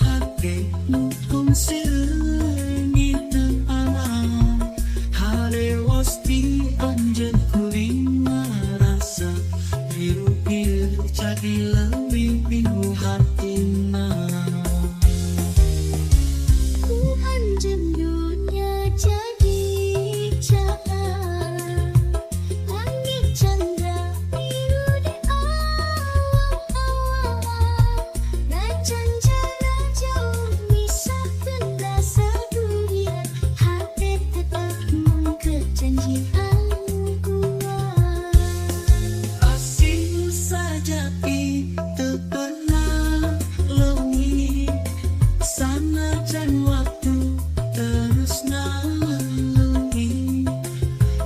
hatimu kung sirni terarah Halewas di anjen kuring merasa biru-biru jadi lebih biru hatinya Ku anjem dunia jadi cahaya langit chandra biru di awal-awal Najan jarak jauh misahkan rasa durian hati tetap mengkejanjian kuat Asing saja itu pernah lewi sana dan waktu terus nalungi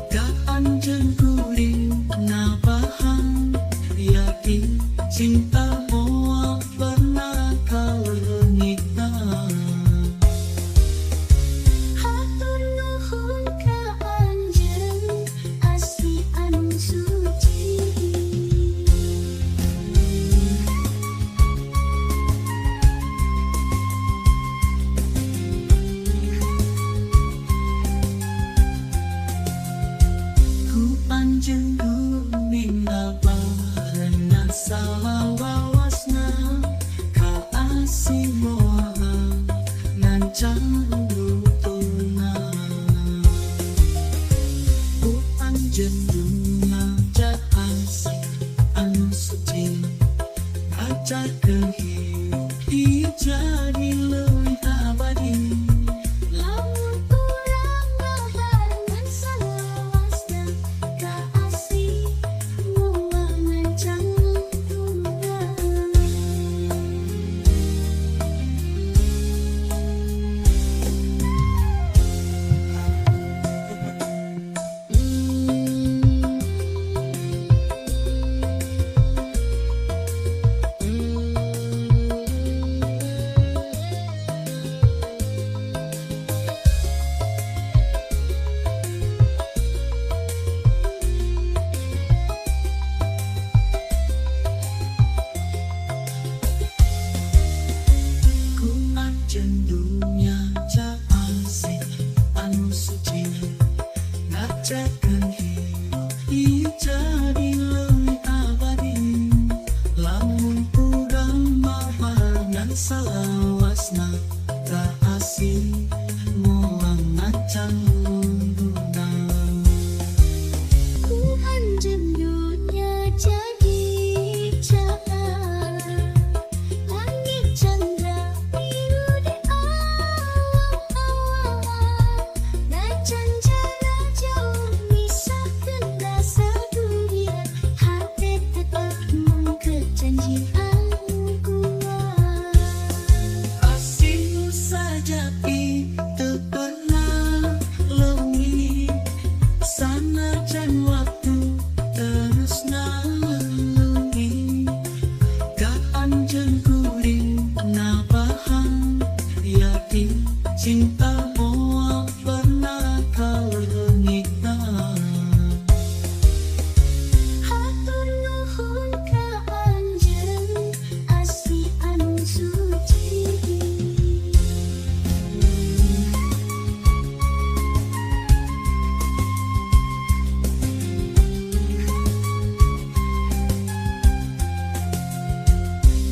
Gak anjen kuring na paham yakin cinta moa pernah kau lengita Hatur nuhun ka anjeun asli anu suci Ku panjen kuning abarena salah wawasna ka asih moa ngancang lutuna Ku panjen bunga jak asih anu suci ngajakeun hidup jadi leuwih abadi Lamun urang ngabarengan salawasna ka asih moal ngancang tunggal Ku anjen dunia jak asih anu suci ngajakeun hidup jadi leuwih abadi lamun urang mabarengan salawasna ka asih moal ngancang lunggunan Ku anjem dunia jadi cahaya langit chandra biru di awal-awal Najan jarak jauh misahkan rasa durian hati tetap mengkejanjian kuat Asing saja itu pernah lewi sana dan waktu terus nalungi Gak anjen kuring na paham yakin cinta moal pernah kau lengita Hatur nuhun ka anjeun asli anu suci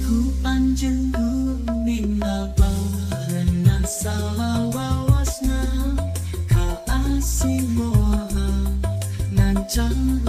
Ku panjen kuning abarena salah wawasna ka asih moal ngancang